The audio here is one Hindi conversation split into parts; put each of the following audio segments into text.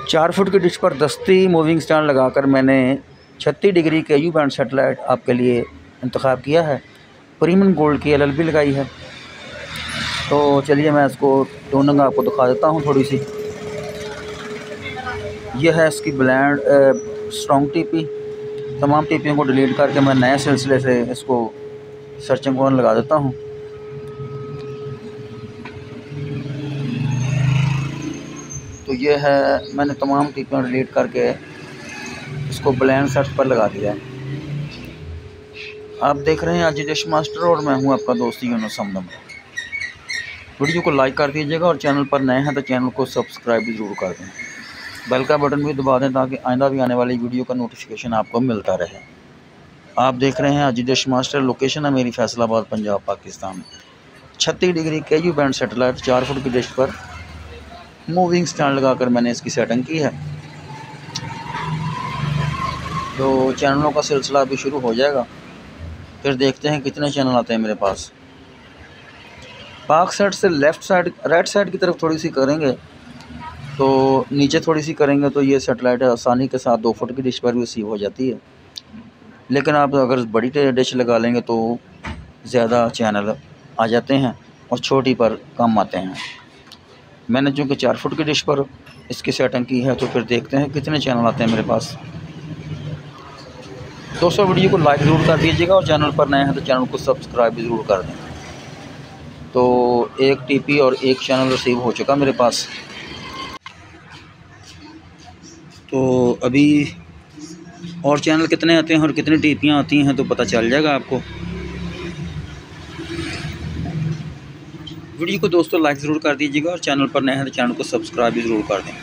4 फुट की डिश पर दस्ती मूविंग स्टैंड लगाकर मैंने 36 डिग्री के यू बैंड सेटेलाइट आपके लिए इंतखाब किया है। प्रीमियम गोल्ड की LLB लगाई है। तो चलिए मैं इसको टूनिंग आपको दिखा देता हूँ थोड़ी सी। यह है इसकी ब्लैंड स्ट्रॉन्ग टीपी। तमाम टीपियों को डिलीट करके मैं नए सिलसिले से इसको सर्चिंग वन लगा देता हूँ। तो ये है, मैंने तमाम टीपियाँ डिलीट करके इसको ब्लैंड सर्च पर लगा दिया है। आप देख रहे हैं आज डिश मास्टर और मैं हूँ आपका दोस्त यूनुस हमदम। वीडियो को लाइक कर दीजिएगा और चैनल पर नए हैं तो चैनल को सब्सक्राइब भी ज़रूर कर दें। बेल का बटन भी दबा दें ताकि आइंदा भी आने वाली वीडियो का नोटिफिकेशन आपको मिलता रहे। आप देख रहे हैं आज डिश मास्टर। लोकेशन है मेरी Faisalabad, Punjab, Pakistan. 36 degree KU band satellite 4 foot की डिश पर मूविंग स्टैंड लगाकर मैंने इसकी सेटिंग की है। तो चैनलों का सिलसिला अभी शुरू हो जाएगा, फिर देखते हैं कितने चैनल आते हैं मेरे पास। पाक साइड से लेफ़्ट साइड, राइट साइड की तरफ थोड़ी सी करेंगे तो नीचे थोड़ी सी करेंगे तो ये सेटेलाइट आसानी के साथ 2 फुट की डिश पर भी रिसीव हो जाती है। लेकिन आप अगर बड़ी डिश लगा लेंगे तो ज़्यादा चैनल आ जाते हैं और छोटी पर कम आते हैं। मैंने चूँकि 4 फुट की डिश पर इसकी सेटिंग की है तो फिर देखते हैं कितने चैनल आते हैं मेरे पास। दोस्तों वीडियो को लाइक ज़रूर कर दीजिएगा और चैनल पर नए हैं तो चैनल को सब्सक्राइब भी ज़रूर कर दें। तो एक टीपी और एक चैनल रिसीव हो चुका मेरे पास। तो अभी और चैनल कितने आते हैं और कितनी टीपियाँ आती हैं तो पता चल जाएगा आपको। वीडियो को दोस्तों लाइक ज़रूर कर दीजिएगा और चैनल पर नए हैं तो चैनल को सब्सक्राइब भी ज़रूर कर दें।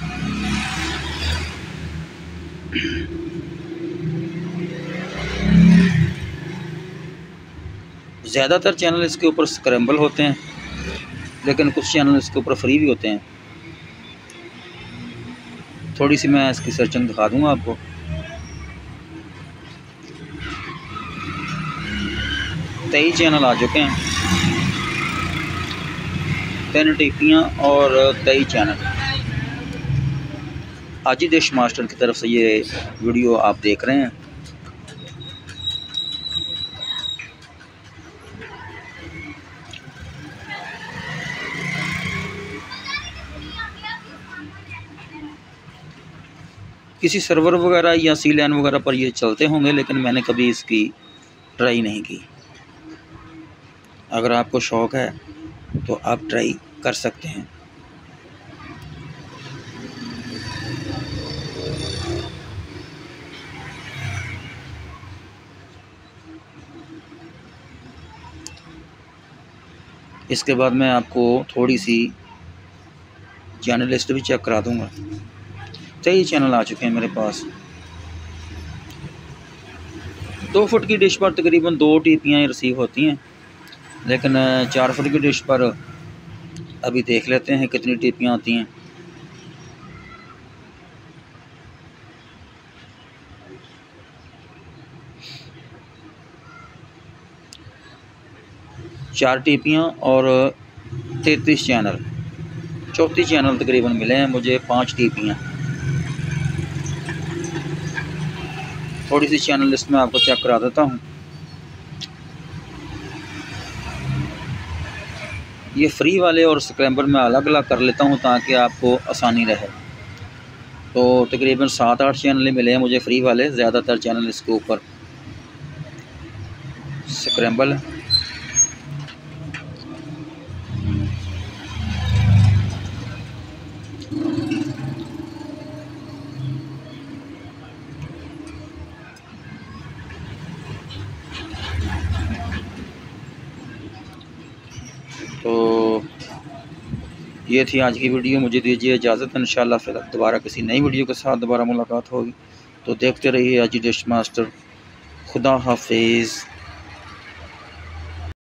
ज़्यादातर चैनल इसके ऊपर स्क्रैम्बल होते हैं, लेकिन कुछ चैनल इसके ऊपर फ्री भी होते हैं। थोड़ी सी मैं इसकी सर्चिंग दिखा दूंगा आपको। कई चैनल आ चुके हैं, 3 टीपियाँ और 23 चैनल। आज ही डिश मास्टर की तरफ से ये वीडियो आप देख रहे हैं। किसी सर्वर वगैरह या CLAN वगैरह पर ये चलते होंगे, लेकिन मैंने कभी इसकी ट्राई नहीं की। अगर आपको शौक़ है तो आप ट्राई कर सकते हैं। इसके बाद मैं आपको थोड़ी सी चैनल लिस्ट भी चेक करा दूंगा। 23 चैनल आ चुके हैं मेरे पास। 2 फुट की डिश पर तकरीबन 2 टीपियाँ रिसीव होती हैं, लेकिन 4 फुट की डिश पर अभी देख लेते हैं कितनी टीपियाँ आती हैं। चार टीपियाँ और 33 चैनल, 34 चैनल तकरीबन मिले हैं मुझे, 5 टीपियाँ। थोड़ी सी चैनल लिस्ट में आपको चेक करा देता हूँ। ये फ्री वाले और स्क्रैम्बल में अलग अलग कर लेता हूँ ताकि आपको आसानी रहे। तो तकरीबन 7-8 चैनल मिले हैं मुझे फ्री वाले। ज़्यादातर चैनल इसके ऊपर स्क्रैम्बल है। तो ये थी आज की वीडियो। मुझे दीजिए इजाज़त। इंशाल्लाह फिर दोबारा किसी नई वीडियो के साथ दोबारा मुलाकात होगी। तो देखते रहिए आज डिश मास्टर। खुदा हाफिज़।